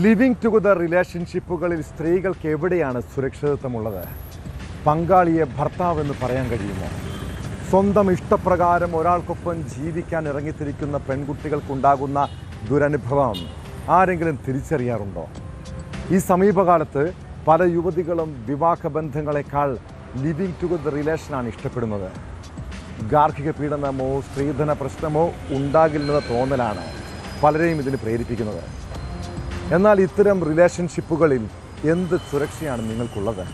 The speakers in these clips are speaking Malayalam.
ലിവിങ് ടുഗദർ റിലേഷൻഷിപ്പുകളിൽ സ്ത്രീകൾക്ക് എവിടെയാണ് സുരക്ഷിതത്വമുള്ളത്? പങ്കാളിയെ ഭർത്താവെന്ന് പറയാൻ കഴിയുമോ? സ്വന്തം ഇഷ്ടപ്രകാരം ഒരാൾക്കൊപ്പം ജീവിക്കാൻ ഇറങ്ങിത്തിരിക്കുന്ന പെൺകുട്ടികൾക്കുണ്ടാകുന്ന ദുരനുഭവം ആരെങ്കിലും തിരിച്ചറിയാറുണ്ടോ? ഈ സമീപകാലത്ത് പല യുവതികളും വിവാഹബന്ധങ്ങളെക്കാൾ ലിവിങ് ടുഗദർ റിലേഷനാണ് ഇഷ്ടപ്പെടുന്നത്. ഗാർഹിക പീഡനമോ സ്ത്രീധന പ്രശ്നമോ ഉണ്ടാകില്ലെന്ന തോന്നലാണ് പലരെയും ഇതിന് പ്രേരിപ്പിക്കുന്നത്. എന്നാൽ ഇത്തരം റിലേഷൻഷിപ്പുകളിൽ എന്ത് സുരക്ഷയാണ് നിങ്ങൾക്കുള്ളത്?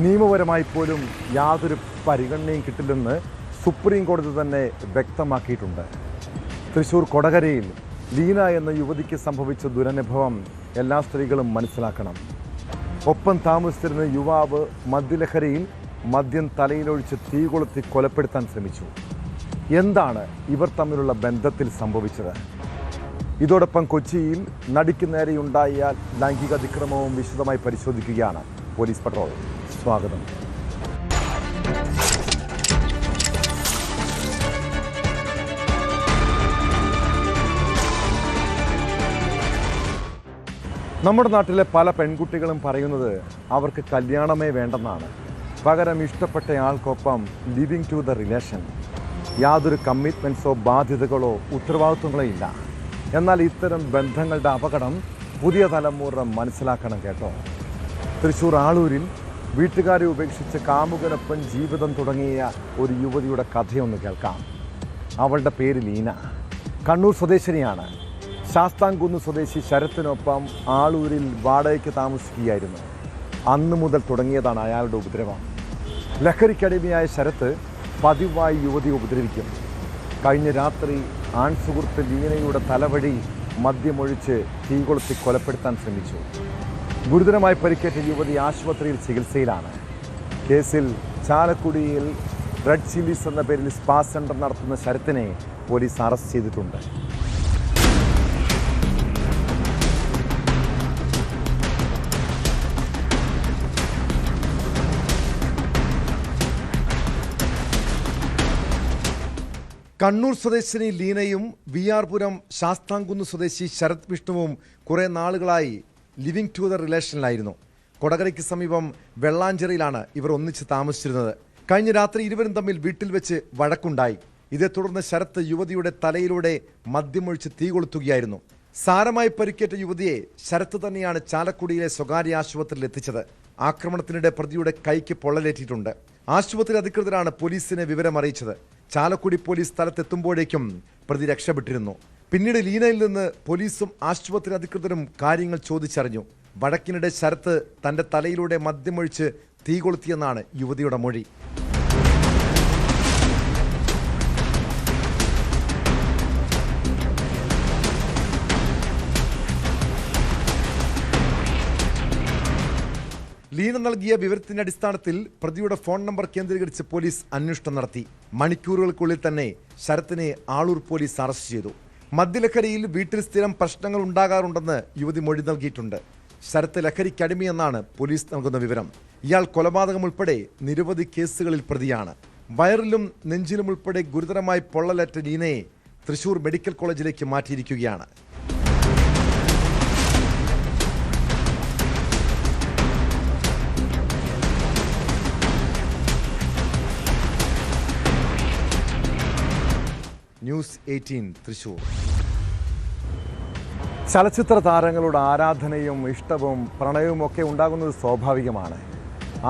നിയമപരമായി പോലും യാതൊരു പരിഗണനയും കിട്ടില്ലെന്ന് സുപ്രീം കോടതി തന്നെ വ്യക്തമാക്കിയിട്ടുണ്ട്. തൃശ്ശൂർ കൊടകരയിൽ ലീന എന്ന യുവതിക്ക് സംഭവിച്ച ദുരനുഭവം എല്ലാ സ്ത്രീകളും മനസ്സിലാക്കണം. ഒപ്പം താമസിച്ചിരുന്ന യുവാവ് മദ്യലഹരിയിൽ മദ്യം തലയിലൊഴിച്ച് തീ കൊളുത്തി കൊലപ്പെടുത്താൻ ശ്രമിച്ചു. എന്താണ് ഇവർ തമ്മിലുള്ള ബന്ധത്തിൽ സംഭവിച്ചത്? ഇതോടൊപ്പം കൊച്ചിയിൽ നടിക്ക് നേരെയുണ്ടായ ലൈംഗിക അതിക്രമവും വിശദമായി പരിശോധിക്കുകയാണ് പോലീസ് പട്രോൾ. സ്വാഗതം. നമ്മുടെ നാട്ടിലെ പല പെൺകുട്ടികളും പറയുന്നത് അവർക്ക് കല്യാണമേ വേണ്ടെന്നാണ്. പകരം ഇഷ്ടപ്പെട്ട ആൾക്കൊപ്പം ലിവിങ് ടു ദ റിലേഷൻ. യാതൊരു കമ്മിറ്റ്മെൻറ്റ്സോ ബാധ്യതകളോ ഉത്തരവാദിത്വങ്ങളോ ഇല്ല. എന്നാൽ ഇത്തരം ബന്ധങ്ങളുടെ അപകടം പുതിയ തലമുറ മനസ്സിലാക്കണം കേട്ടോ. തൃശ്ശൂർ ആളൂരിൽ വീട്ടുകാരെ ഉപേക്ഷിച്ച് കാമുകനൊപ്പം ജീവിതം തുടങ്ങിയ ഒരു യുവതിയുടെ കഥയൊന്ന് കേൾക്കാം. അവളുടെ പേര് ലീന. കണ്ണൂർ സ്വദേശിനിയാണ്. ശാസ്താംകുന്ന് സ്വദേശി ശരത്തിനൊപ്പം ആളൂരിൽ വാടകയ്ക്ക് താമസിക്കുകയായിരുന്നു. അന്നു മുതൽ തുടങ്ങിയതാണ് അയാളുടെ ഉപദ്രവം. ലഹരിക്കടിമയായ ശരത്ത് പതിവായി യുവതി ഉപദ്രവിക്കും. കഴിഞ്ഞ രാത്രി ആൺസുഹൃത്ത് ലീനയുടെ തലവഴി മദ്യമൊഴിച്ച് തീ കൊളുത്തി കൊലപ്പെടുത്താൻ ശ്രമിച്ചു. ഗുരുതരമായി പരിക്കേറ്റ യുവതി ആശുപത്രിയിൽ ചികിത്സയിലാണ്. കേസിൽ ചാലക്കുടിയിൽ റെഡ് ചില്ലീസ് എന്ന പേരിൽ സ്പാ സെൻ്റർ നടത്തുന്ന ശരത്തിനെ പോലീസ് അറസ്റ്റ് ചെയ്തിട്ടുണ്ട്. കണ്ണൂർ സ്വദേശിനി ലീനയും വിആർപുരം ശാസ്താംകുന്ന് സ്വദേശി ശരത് വിഷ്ണുവും കുറേ നാളുകളായി ലിവിങ് ടുഗദർ റിലേഷനിലായിരുന്നു. കൊടകരയ്ക്ക് സമീപം വെള്ളാഞ്ചേരിയിലാണ് ഇവർ ഒന്നിച്ച് താമസിച്ചിരുന്നത്. കഴിഞ്ഞ രാത്രി ഇരുവരും തമ്മിൽ വീട്ടിൽ വെച്ച് വഴക്കുണ്ടായി. ഇതേ തുടർന്ന് ശരത്ത് യുവതിയുടെ തലയിലൂടെ മദ്യമൊഴിച്ച് തീ കൊളുത്തുകയായിരുന്നു. സാരമായി പരിക്കേറ്റ യുവതിയെ ശരത്ത് തന്നെയാണ് ചാലക്കുടിയിലെ സ്വകാര്യ ആശുപത്രിയിൽ എത്തിച്ചത്. ആക്രമണത്തിനിടെ പ്രതിയുടെ കൈക്ക് പൊള്ളലേറ്റിട്ടുണ്ട്. ആശുപത്രി അധികൃതരാണ് പോലീസിനെ വിവരം അറിയിച്ചത്. ചാലക്കുടി പോലീസ് സ്ഥലത്തെത്തുമ്പോഴേക്കും പ്രതി രക്ഷപ്പെട്ടിരുന്നു. പിന്നീട് ലീനയിൽ നിന്ന് പോലീസും ആശുപത്രി അധികൃതരും കാര്യങ്ങൾ ചോദിച്ചറിഞ്ഞു. വഴക്കിനിടെ ശരത്ത് തന്റെ തലയിലൂടെ മദ്യമൊഴിച്ച് തീ കൊളുത്തിയെന്നാണ് യുവതിയുടെ മൊഴി. ലീന നൽകിയ വിവരത്തിന്റെ അടിസ്ഥാനത്തിൽ പ്രതിയുടെ ഫോൺ നമ്പർ കേന്ദ്രീകരിച്ച് പോലീസ് അന്വേഷണം നടത്തി. മണിക്കൂറുകൾക്കുള്ളിൽ തന്നെ ശരത്തിനെ ആളൂർ പോലീസ് അറസ്റ്റ് ചെയ്തു. മദ്യലഹരിയിൽ വീട്ടിൽ സ്ഥിരം പ്രശ്നങ്ങൾ ഉണ്ടാകാറുണ്ടെന്ന് യുവതി മൊഴി നൽകിയിട്ടുണ്ട്. ശരത്ത് ലഹരിക്കടിമയെന്നാണ് പോലീസ് നൽകുന്ന വിവരം. ഇയാൾ കൊലപാതകം ഉൾപ്പെടെ നിരവധി കേസുകളിൽ പ്രതിയാണ്. വയറിലും നെഞ്ചിലും ഉൾപ്പെടെ ഗുരുതരമായി പൊള്ളലേറ്റ ലീനയെ തൃശൂർ മെഡിക്കൽ കോളേജിലേക്ക് മാറ്റിയിരിക്കുകയാണ്. ന്യൂസ് 18 തൃശ്ശൂർ. ചലച്ചിത്ര താരങ്ങളുടെ ആരാധനയും ഇഷ്ടവും പ്രണയവും ഒക്കെ ഉണ്ടാകുന്നത് സ്വാഭാവികമാണ്.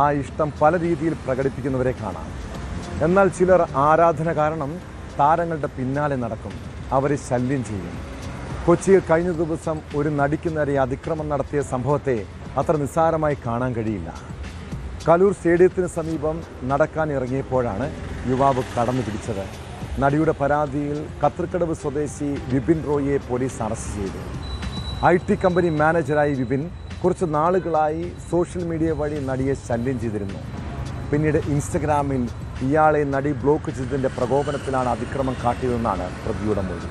ആ ഇഷ്ടം പല രീതിയിൽ പ്രകടിപ്പിക്കുന്നവരെ കാണാം. എന്നാൽ ചിലർ ആരാധന കാരണം താരങ്ങളുടെ പിന്നാലെ നടക്കും, അവരെ ശല്യം ചെയ്യും. കൊച്ചിയിൽ കഴിഞ്ഞ ദിവസം ഒരു നടിക്ക് നേരെ അതിക്രമം നടത്തിയ സംഭവത്തെ അത്ര നിസ്സാരമായി കാണാൻ കഴിയില്ല. കലൂർ സ്റ്റേഡിയത്തിന് സമീപം നടക്കാൻ ഇറങ്ങിയപ്പോഴാണ് യുവാവ് കടന്നു പിടിച്ചത്. നടിയുടെ പരാതിയിൽ കത്രിക്കടവ് സ്വദേശി വിപിൻ റോയിയെ പോലീസ് അറസ്റ്റ് ചെയ്തു. IT കമ്പനി മാനേജറായി വിപിൻ കുറച്ച് നാളുകളായി സോഷ്യൽ മീഡിയ വഴി നടിയെ ശല്യം ചെയ്തിരുന്നു. പിന്നീട് ഇൻസ്റ്റഗ്രാമിൽ ഇയാളെ നടി ബ്ലോക്ക് ചെയ്തതിൻ്റെ പ്രകോപനത്തിലാണ് അതിക്രമം കാട്ടിയതെന്നാണ് പ്രതിയുടെ മൊഴി.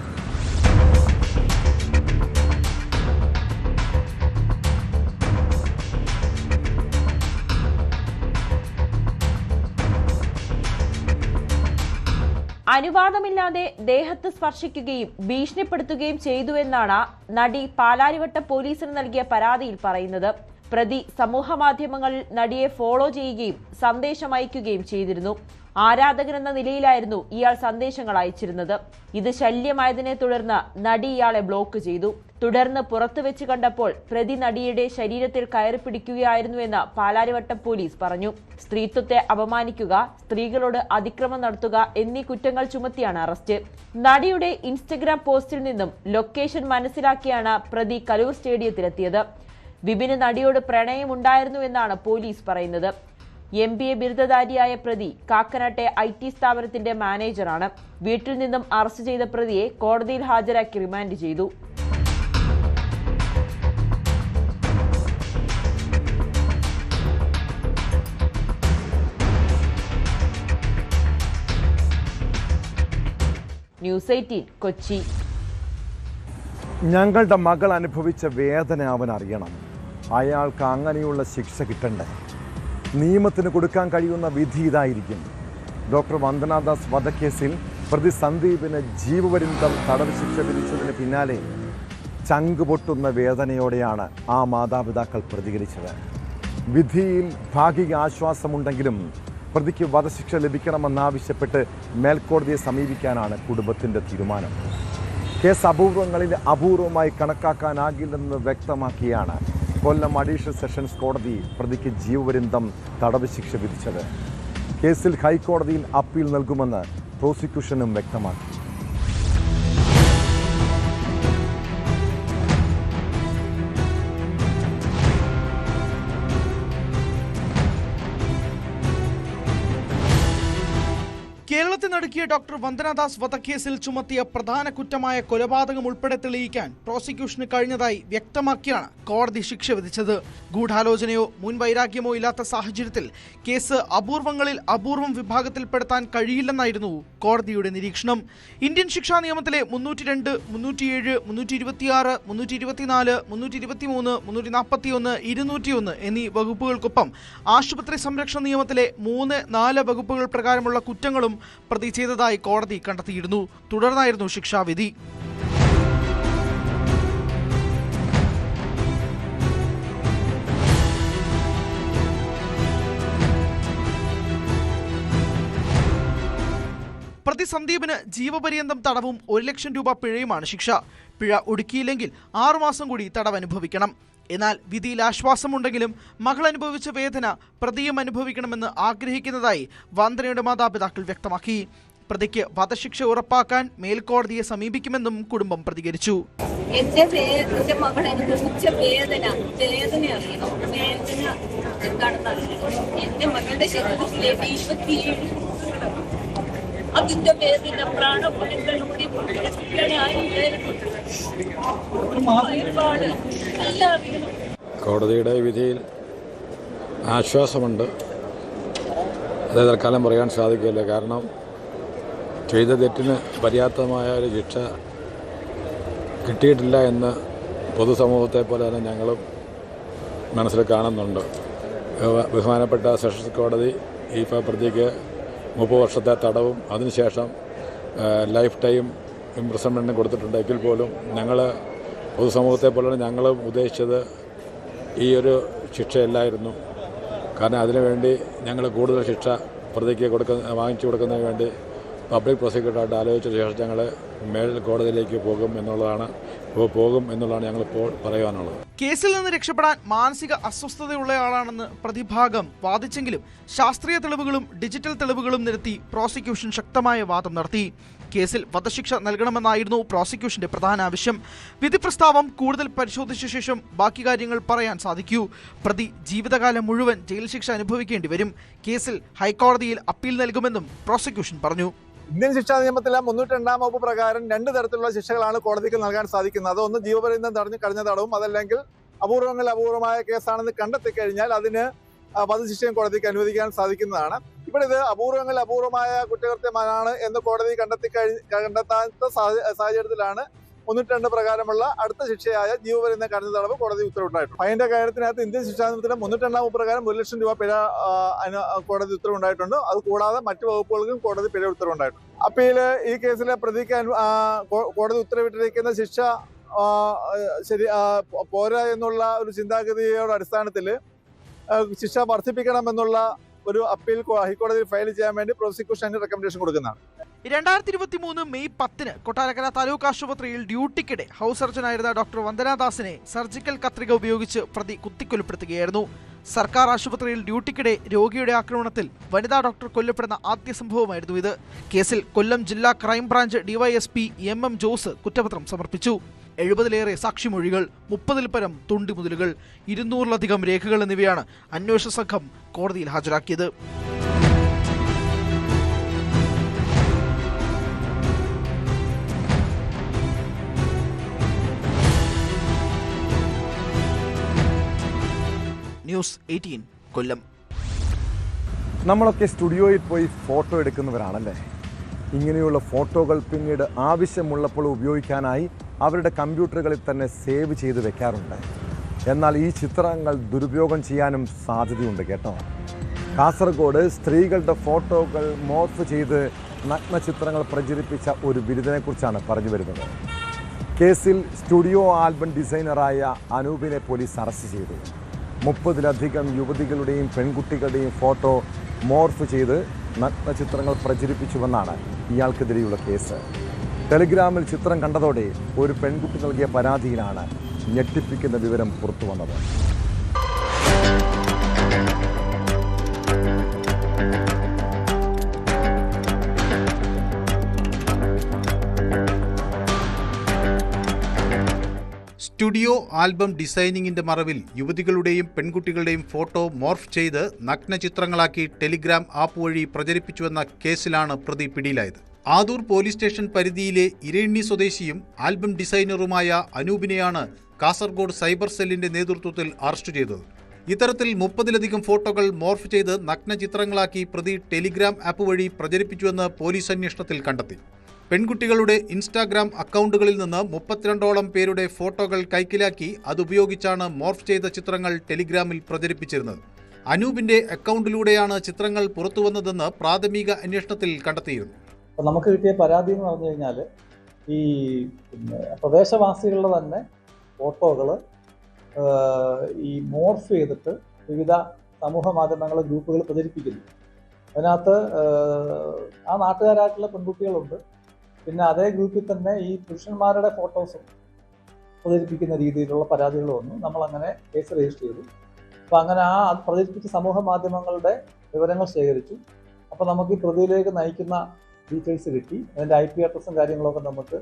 അനുവാദമില്ലാതെ ദേഹത്ത് സ്പർശിക്കുകയും ഭീഷണിപ്പെടുത്തുകയും ചെയ്തുവെന്നാണ് നടി പാലാരിവട്ടം പോലീസിന് നൽകിയ പരാതിയിൽ പറയുന്നത്. പ്രതി സമൂഹമാധ്യമങ്ങളിൽ നടിയെ ഫോളോ ചെയ്യുകയും സന്ദേശം അയക്കുകയും ചെയ്തിരുന്നു. ആരാധകനെന്ന നിലയിലായിരുന്നു ഇയാൾ സന്ദേശങ്ങൾ അയച്ചിരുന്നത്. ഇത് ശല്യമായതിനെ തുടർന്ന് നടി ഇയാളെ ബ്ലോക്ക് ചെയ്തു. തുടർന്ന് പുറത്തുവെച്ച് കണ്ടപ്പോൾ പ്രതി നടിയുടെ ശരീരത്തിൽ കയറി പിടിക്കുകയായിരുന്നുവെന്ന് പാലാരിവട്ടം പോലീസ് പറഞ്ഞു. സ്ത്രീത്വത്തെ അപമാനിക്കുക, സ്ത്രീകളോട് അതിക്രമം നടത്തുക എന്നീ കുറ്റങ്ങൾ ചുമത്തിയാണ് അറസ്റ്റ്. നടിയുടെ ഇൻസ്റ്റഗ്രാം പോസ്റ്റിൽ നിന്നും ലൊക്കേഷൻ മനസ്സിലാക്കിയാണ് പ്രതി കലൂർ സ്റ്റേഡിയത്തിലെത്തിയത്. വിപിന് നടിയോട് പ്രണയമുണ്ടായിരുന്നുവെന്നാണ് പോലീസ് പറയുന്നത്. MBA ബിരുദധാരിയായ പ്രതി കാക്കനാട്ടെ IT സ്ഥാപനത്തിന്റെ മാനേജറാണ്. വീട്ടിൽ നിന്നും അറസ്റ്റ് ചെയ്ത പ്രതിയെ കോടതിയിൽ ഹാജരാക്കി റിമാൻഡ് ചെയ്തു. ന്യൂസ് 18 കൊച്ചി. ഞങ്ങളുടെ മകൾ അനുഭവിച്ച വേദന അവൻ അറിയണം. അയാൾക്ക് അങ്ങനെയുള്ള ശിക്ഷ കിട്ടണ്ടേ? നിയമത്തിന് കൊടുക്കാൻ കഴിയുന്ന വിധി ഇതായിരിക്കും. ഡോക്ടർ വന്ദനാദാസ് വധക്കേസിൽ പ്രതി സന്ദീപിന് ജീവപര്യന്തം തടവ് ശിക്ഷ വിധിച്ചതിന് പിന്നാലെ ചങ്കുപൊട്ടുന്ന വേദനയോടെയാണ് ആ മാതാപിതാക്കൾ പ്രതികരിച്ചത്. വിധിയിൽ ഭാഗിക ആശ്വാസമുണ്ടെങ്കിലും പ്രതിക്ക് വധശിക്ഷ ലഭിക്കണമെന്നാവശ്യപ്പെട്ട് മേൽക്കോടതിയെ സമീപിക്കാനാണ് കുടുംബത്തിൻ്റെ തീരുമാനം. കേസ് അപൂർവങ്ങളിൽ അപൂർവമായി കണക്കാക്കാനാകില്ലെന്ന് വ്യക്തമാക്കിയാണ് കൊല്ലം അഡീഷണൽ സെഷൻസ് കോടതി പ്രതിക്ക് ജീവപര്യന്തം തടവ് ശിക്ഷ വിധിച്ചത്. കേസിൽ ഹൈക്കോടതിയിൽ അപ്പീൽ നൽകുമെന്ന് പ്രോസിക്യൂഷനും വ്യക്തമാക്കി. കേരളത്തിൽ നടുക്കിയ ഡോക്ടർ വന്ദനാദാസ് വധക്കേസിൽ ചുമത്തിയ പ്രധാന കുറ്റമായ കൊലപാതകം ഉൾപ്പെടെ തെളിയിക്കാൻ പ്രോസിക്യൂഷന് കഴിഞ്ഞതായി വ്യക്തമാക്കിയാണ് കോടതി ശിക്ഷ വിധിച്ചത്. ഗൂഢാലോചനയോ മുൻവൈരാഗ്യമോ ഇല്ലാത്ത സാഹചര്യത്തിൽ കേസ് അപൂർവങ്ങളിൽ അപൂർവം വിഭാഗത്തിൽപ്പെടുത്താൻ കഴിയില്ലെന്നായിരുന്നു കോടതിയുടെ നിരീക്ഷണം. ഇന്ത്യൻ ശിക്ഷാ നിയമത്തിലെ 302, 307, 326, 324, 323, 341, 201 എന്നീ വകുപ്പുകൾക്കൊപ്പം ആശുപത്രി സംരക്ഷണ നിയമത്തിലെ 3, 4 വകുപ്പുകൾ പ്രകാരമുള്ള കുറ്റങ്ങളും പ്രതി ചെയ്തതായി കോടതി കണ്ടെത്തിയിരുന്നു. തുടർന്നായിരുന്നു ശിക്ഷാവിധി. പ്രതി സന്ദീപിന് ജീവപര്യന്തം തടവും 1 ലക്ഷം രൂപ പിഴയുമാണ് ശിക്ഷ. പിഴ ഒടുക്കിയില്ലെങ്കിൽ 6 മാസം കൂടി തടവ് അനുഭവിക്കണം. എന്നാൽ വിധിയിൽ ആശ്വാസമുണ്ടെങ്കിലും മകൾ അനുഭവിച്ച വേദന പ്രതിയും അനുഭവിക്കണമെന്ന് ആഗ്രഹിക്കുന്നതായി വന്ദനയുടെ മാതാപിതാക്കൾ വ്യക്തമാക്കി. പ്രതിക്ക് വധശിക്ഷ ഉറപ്പാക്കാൻ മേൽക്കോടതിയെ സമീപിക്കുമെന്നും കുടുംബം പ്രതികരിച്ചു. എന്റെ മകൾ അനുഭവിച്ച വേദന അറിയണം. വേദന എന്താണെന്ന് അറിയണം. എന്റെ മകളുടെ ശരീരത്തിലെ 27 അതിന്റെ വേദന പ്രാണപുരങ്ങളിലൂടെ കോടതിയുടെ വിധിയിൽ ആശ്വാസമുണ്ട്. അത് തൽക്കാലം പറയാൻ സാധിക്കില്ല. കാരണം ചെയ്ത തെറ്റിന് പര്യാപ്തമായ ഒരു ശിക്ഷ കിട്ടിയിട്ടില്ല എന്ന് പൊതുസമൂഹത്തെ പോലെ തന്നെ ഞങ്ങളും മനസ്സിൽ കാണുന്നുണ്ട്. ബഹുമാനപ്പെട്ട സെഷൻസ് കോടതി ഈ പ്രതിക്ക് 30 വർഷത്തെ തടവും അതിനുശേഷം ലൈഫ് ടൈം ഇംപ്രിസൺമെൻറ്റും കൊടുത്തിട്ടുണ്ടെങ്കിൽ പോലും ഞങ്ങൾ പൊതുസമൂഹത്തെ പോലെ ഞങ്ങളും ഉദ്ദേശിച്ചത് ഈ ഒരു ശിക്ഷയല്ലായിരുന്നു. കാരണം അതിനുവേണ്ടി ഞങ്ങൾ കൂടുതൽ ശിക്ഷ പ്രതിക്ക് വാങ്ങിച്ചു കൊടുക്കുന്നതിന് വേണ്ടി പബ്ലിക് പ്രോസിക്യൂട്ടറായിട്ട് ആലോചിച്ച ശേഷം ഞങ്ങൾ മേൽക്കോടതിയിലേക്ക് പോകും എന്നുള്ളതാണ് ഞങ്ങളിപ്പോൾ പറയാനുള്ളത്. കേസിൽ നിന്ന് രക്ഷപ്പെടാൻ മാനസിക അസ്വസ്ഥതയുള്ളയാളാണെന്ന് പ്രതിഭാഗം വാദിച്ചെങ്കിലും ശാസ്ത്രീയ തെളിവുകളും ഡിജിറ്റൽ തെളിവുകളും നിരത്തി പ്രോസിക്യൂഷൻ ശക്തമായ വാദം നടത്തി. കേസിൽ വധശിക്ഷ നൽകണമെന്നായിരുന്നു പ്രോസിക്യൂഷന്റെ പ്രധാന ആവശ്യം. വിധി പ്രസ്താവം കൂടുതൽ പരിശോധിച്ച ശേഷം ബാക്കി കാര്യങ്ങൾ പറയാൻ സാധിക്കൂ. പ്രതി ജീവിതകാലം മുഴുവൻ ജയിൽ ശിക്ഷ അനുഭവിക്കേണ്ടി വരും. കേസിൽ ഹൈക്കോടതിയിൽ അപ്പീൽ നൽകുമെന്നും പ്രോസിക്യൂഷൻ പറഞ്ഞു. ഇന്ത്യൻ ശിക്ഷാ നിയമത്തിലെ 302 വകുപ്പ് പ്രകാരം 2 തരത്തിലുള്ള ശിക്ഷകളാണ് കോടതിക്ക് നൽകാൻ സാധിക്കുന്നത്. ഒന്ന് ജീവപര്യന്തം തടഞ്ഞ് കഴിഞ്ഞ തടവും, അതല്ലെങ്കിൽ അപൂർവമായ കേസാണെന്ന് കണ്ടെത്തി കഴിഞ്ഞാൽ അതിന് വധശിക്ഷയും കോടതിക്ക് അനുവദിക്കാൻ സാധിക്കുന്നതാണ്. ഇവിടെ ഇത് അപൂർവമായ കുറ്റകൃത്യമാണ് എന്ന് കോടതി കണ്ടെത്താത്ത സാഹചര്യത്തിലാണ് 302 പ്രകാരമുള്ള അടുത്ത ശിക്ഷയായ ജീവപര്യന്തം കഠിന തടവ് കോടതി ഉത്തരവുണ്ടായിട്ടുണ്ട്. ഫൈനിന്റെ കാര്യത്തിനകത്ത് ഇന്ത്യൻ ശിക്ഷാനിയമത്തിന്റെ 302 പ്രകാരം 1 ലക്ഷം രൂപ പിഴ കോടതി ഉത്തരവുണ്ടായിട്ടുണ്ട്. അത് കൂടാതെ മറ്റു വകുപ്പുകൾക്കും കോടതി പിഴ ഉത്തരവുണ്ടായിട്ടുണ്ട്. അപ്പീല് ഈ കേസിലെ പ്രതിക്ക് കോടതി ഉത്തരവിട്ടിരിക്കുന്ന ശിക്ഷ ശരി പോരാ എന്നുള്ള ഒരു ചിന്താഗതിയുടെ അടിസ്ഥാനത്തിൽ ശിക്ഷ വർദ്ധിപ്പിക്കണമെന്നുള്ള ഒരു അപ്പീൽ ഹൈക്കോടതിയിൽ ഫയൽ ചെയ്യാൻ വേണ്ടി പ്രോസിക്യൂഷന് റെക്കമെൻഡേഷൻ കൊടുക്കുന്നതാണ്. 2023 മെയ് 10 കൊട്ടാരക്കര താലൂക്ക് ആശുപത്രിയിൽ ഡ്യൂട്ടിക്കിടെ ഹൗസ് സർജനായിരുന്ന ഡോക്ടർ വന്ദനാദാസിനെ സർജിക്കൽ കത്രിക ഉപയോഗിച്ച് പ്രതി കുത്തിക്കൊലപ്പെടുത്തുകയായിരുന്നു. സർക്കാർ ആശുപത്രിയിൽ ഡ്യൂട്ടിക്കിടെ രോഗിയുടെ ആക്രമണത്തിൽ വനിതാ ഡോക്ടർ കൊല്ലപ്പെടുന്ന ആദ്യ സംഭവമായിരുന്നു ഇത്. കേസിൽ കൊല്ലം ജില്ലാ ക്രൈംബ്രാഞ്ച് ഡിവൈഎസ്പി MM ജോസ് കുറ്റപത്രം സമർപ്പിച്ചു. 70-ലേറെ സാക്ഷിമൊഴികൾ, 30-ൽ പരം തുണ്ടിമുതലുകൾ, 200-ലധികം രേഖകൾ എന്നിവയാണ് അന്വേഷണ സംഘം കോടതിയിൽ ഹാജരാക്കിയത്. ന്യൂസ് 18 കൊല്ലം. നമ്മളൊക്കെ സ്റ്റുഡിയോയിൽ പോയി ഫോട്ടോ എടുക്കുന്നവരാണല്ലേ. ഇങ്ങനെയുള്ള ഫോട്ടോകൾ പിന്നീട് ആവശ്യമുള്ളപ്പോൾ ഉപയോഗിക്കാനായി അവരുടെ കമ്പ്യൂട്ടറുകളിൽ തന്നെ സേവ് ചെയ്ത് വെക്കാറുണ്ട്. എന്നാൽ ഈ ചിത്രങ്ങൾ ദുരുപയോഗം ചെയ്യാനും സാധ്യതയുണ്ട് കേട്ടോ. കാസർഗോഡ് സ്ത്രീകളുടെ ഫോട്ടോകൾ മോർഫ് ചെയ്ത് നഗ്ന ചിത്രങ്ങൾ പ്രചരിപ്പിച്ച ഒരു ബിരുദനെക്കുറിച്ചാണ് പറഞ്ഞു വരുന്നത്. കേസിൽ സ്റ്റുഡിയോ ആൽബം ഡിസൈനറായ അനൂപിനെ പോലീസ് അറസ്റ്റ് ചെയ്തു. 30-ലധികം യുവതികളുടെയും പെൺകുട്ടികളുടെയും ഫോട്ടോ മോർഫ് ചെയ്ത് നഗ്ന ചിത്രങ്ങൾ പ്രചരിപ്പിച്ചുവെന്നാണ് ഇയാൾക്കെതിരെയുള്ള കേസ്. ടെലിഗ്രാമിൽ ചിത്രം കണ്ടതോടെ ഒരു പെൺകുട്ടി നൽകിയ പരാതിയിലാണ് ഞെട്ടിപ്പിക്കുന്ന വിവരം പുറത്തു വന്നത്. സ്റ്റുഡിയോ ആൽബം ഡിസൈനിങ്ങിന്റെ മറവിൽ യുവതികളുടെയും പെൺകുട്ടികളുടെയും ഫോട്ടോ മോർഫ് ചെയ്ത് നഗ്ന ചിത്രങ്ങളാക്കി ടെലിഗ്രാം ആപ്പ് വഴി പ്രചരിപ്പിച്ചുവെന്ന കേസിലാണ് പ്രതി പിടിയിലായത്. ആദൂർ പോലീസ് സ്റ്റേഷൻ പരിധിയിലെ ഇരയിണ്ണി സ്വദേശിയും ആൽബം ഡിസൈനറുമായ അനൂപിനെയാണ് കാസർഗോഡ് സൈബർ സെല്ലിന്റെ നേതൃത്വത്തിൽ അറസ്റ്റ് ചെയ്തത്. ഇത്തരത്തിൽ 30-ലധികം ഫോട്ടോകൾ മോർഫ് ചെയ്ത് നഗ്ന ചിത്രങ്ങളാക്കി പ്രതി ടെലിഗ്രാം ആപ്പ് വഴി പ്രചരിപ്പിച്ചുവെന്ന് പോലീസ് അന്വേഷണത്തിൽ കണ്ടെത്തി. പെൺകുട്ടികളുടെ ഇൻസ്റ്റാഗ്രാം അക്കൗണ്ടുകളിൽ നിന്ന് 32ഓളം പേരുടെ ഫോട്ടോകൾ കൈക്കലാക്കി അതുപയോഗിച്ചാണ് മോർഫ് ചെയ്ത ചിത്രങ്ങൾ ടെലിഗ്രാമിൽ പ്രചരിപ്പിച്ചിരുന്നത്. അനൂപിന്റെ അക്കൗണ്ടിലൂടെയാണ് ചിത്രങ്ങൾ പുറത്തുവന്നതെന്ന് പ്രാഥമിക അന്വേഷണത്തിൽ കണ്ടെത്തിയിരുന്നു. നമുക്ക് കിട്ടിയ പരാതി എന്ന് പറഞ്ഞു കഴിഞ്ഞാൽ ഈ പ്രദേശവാസികളുടെ തന്നെ ഫോട്ടോകൾ ഈ മോർഫ് ചെയ്തിട്ട് വിവിധ സമൂഹ മാധ്യമങ്ങളെ ഗ്രൂപ്പുകൾ പ്രചരിപ്പിക്കുന്നു. അതിനകത്ത് ആ നാട്ടുകാരായിട്ടുള്ള പെൺകുട്ടികളുണ്ട്. പിന്നെ അതേ ഗ്രൂപ്പിൽ തന്നെ ഈ പുരുഷന്മാരുടെ ഫോട്ടോസും പ്രചരിപ്പിക്കുന്ന രീതിയിലുള്ള പരാതികൾ വന്നു. നമ്മളങ്ങനെ കേസ് രജിസ്റ്റർ ചെയ്തു. അപ്പോൾ അങ്ങനെ അത് പ്രചരിപ്പിച്ച സമൂഹ മാധ്യമങ്ങളുടെ വിവരങ്ങൾ ശേഖരിച്ചു. അപ്പോൾ നമുക്ക് ഈ പ്രതിയിലേക്ക് നയിക്കുന്ന ഡീറ്റെയിൽസ് കിട്ടി. അതിൻ്റെ IP അഡ്രസ്സും കാര്യങ്ങളൊക്കെ നമുക്ക്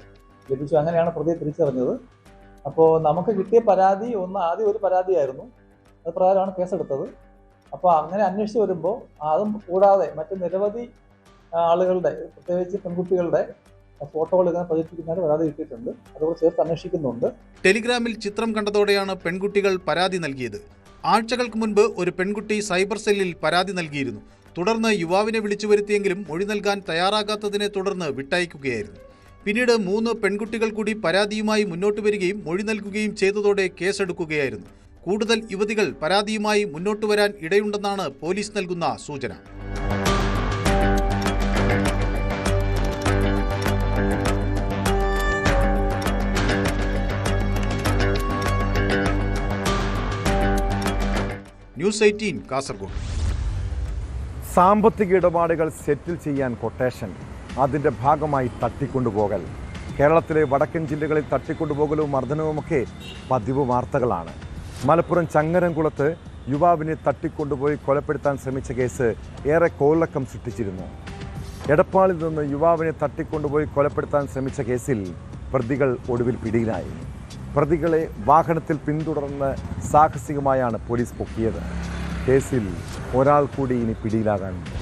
ലഭിച്ചു. അങ്ങനെയാണ് പ്രതിയെ തിരിച്ചറിഞ്ഞത്. അപ്പോൾ നമുക്ക് കിട്ടിയ പരാതി ആദ്യം ഒരു പരാതിയായിരുന്നു. അത് പ്രകാരമാണ് കേസെടുത്തത്. അപ്പോൾ അങ്ങനെ അന്വേഷിച്ച് വരുമ്പോൾ അതും കൂടാതെ മറ്റ് നിരവധി ആളുകളുടെ പ്രത്യേകിച്ച് പെൺകുട്ടികളുടെ ഫോട്ടോകൾ ഇങ്ങനെ പ്രചരിപ്പിക്കുന്നതിന് പരാതി കിട്ടിയിട്ടുണ്ട്. അതുകൊണ്ട് ചേർത്ത് അന്വേഷിക്കുന്നുണ്ട്. ടെലിഗ്രാമിൽ ചിത്രം കണ്ടതോടെയാണ് പെൺകുട്ടികൾ പരാതി നൽകിയത്. ആഴ്ചകൾക്ക് മുൻപ് ഒരു പെൺകുട്ടി സൈബർ സെല്ലിൽ പരാതി നൽകിയിരുന്നു. തുടർന്ന് യുവാവിനെ വിളിച്ചു വരുത്തിയെങ്കിലും മൊഴി നൽകാൻ തയ്യാറാകാത്തതിനെ തുടർന്ന് വിട്ടയക്കുകയായിരുന്നു. പിന്നീട് 3 പെൺകുട്ടികൾ കൂടി പരാതിയുമായി മുന്നോട്ട് വരികയും മൊഴി നൽകുകയും ചെയ്തതോടെ കേസെടുക്കുകയായിരുന്നു. കൂടുതൽ യുവതികൾ പരാതിയുമായി മുന്നോട്ട് വരാൻ ഇടയുണ്ടെന്നാണ് പോലീസ് നൽകുന്ന സൂചന. ന്യൂസ് 18 കാസർഗോഡ്. സാമ്പത്തിക ഇടപാടുകൾ സെറ്റിൽ ചെയ്യാൻ കൊട്ടേഷൻ, അതിൻ്റെ ഭാഗമായി തട്ടിക്കൊണ്ടുപോകൽ. കേരളത്തിലെ വടക്കൻ ജില്ലകളിൽ തട്ടിക്കൊണ്ടുപോകലും മർദ്ദനവുമൊക്കെ പതിവ് വാർത്തകളാണ്. മലപ്പുറം ചങ്ങരംകുളത്ത് യുവാവിനെ തട്ടിക്കൊണ്ടുപോയി കൊലപ്പെടുത്താൻ ശ്രമിച്ച കേസ് ഏറെ കോളിളക്കം സൃഷ്ടിച്ചിരുന്നു. എടപ്പാളിൽ നിന്ന് യുവാവിനെ തട്ടിക്കൊണ്ടുപോയി കൊലപ്പെടുത്താൻ ശ്രമിച്ച കേസിൽ പ്രതികൾ ഒടുവിൽ പിടിയിലായി. പ്രതികളെ വാഹനത്തിൽ പിന്തുടർന്ന് സാഹസികമായാണ് പോലീസ് പൊക്കിയത്. കേസിൽ ഒരാൾ കൂടി ഇനി പിടിയിലാകാനുണ്ട്.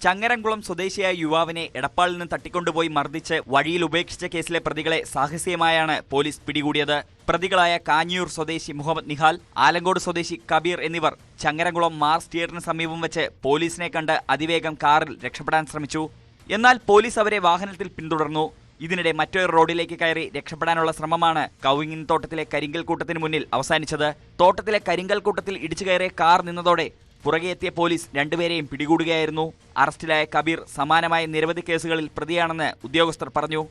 ചങ്ങരംകുളം സ്വദേശിയായ യുവാവിനെ എടപ്പാളിൽ നിന്ന് തട്ടിക്കൊണ്ടുപോയി മർദ്ദിച്ച് വഴിയിൽ ഉപേക്ഷിച്ച കേസിലെ പ്രതികളെ സാഹസികമായാണ് പോലീസ് പിടികൂടിയത്. പ്രതികളായ കാഞ്ഞിയൂർ സ്വദേശി മുഹമ്മദ് നിഹാൽ, ആലങ്കോട് സ്വദേശി കബീർ എന്നിവർ ചങ്ങരംകുളം മാർസ് തിയേറ്ററിന് സമീപം വെച്ച് പോലീസിനെ കണ്ട് അതിവേഗം കാറിൽ രക്ഷപ്പെടാൻ ശ്രമിച്ചു. എന്നാൽ പോലീസ് അവരെ വാഹനത്തിൽ പിന്തുടർന്നു. ഇതിനിടെ മറ്റൊരു റോഡിലേക്ക് കയറി രക്ഷപ്പെടാനുള്ള ശ്രമമാണ് കൗങ്ങിൻ തോട്ടത്തിലെ കരിങ്കൽ കൂട്ടത്തിന് മുന്നിൽ അവസാനിച്ചത്. തോട്ടത്തിലെ കരിങ്കൽ കൂട്ടത്തിൽ ഇടിച്ചു കയറിയ കാർ നിന്നതോടെ പുറകെ എത്തിയ പോലീസ് രണ്ടുപേരെയും പിടികൂടുകയായിരുന്നു. അറസ്റ്റിലായ കബീർ സമാനമായ നിരവധി കേസുകളിൽ പ്രതിയാണെന്ന് ഉദ്യോഗസ്ഥർ പറഞ്ഞു.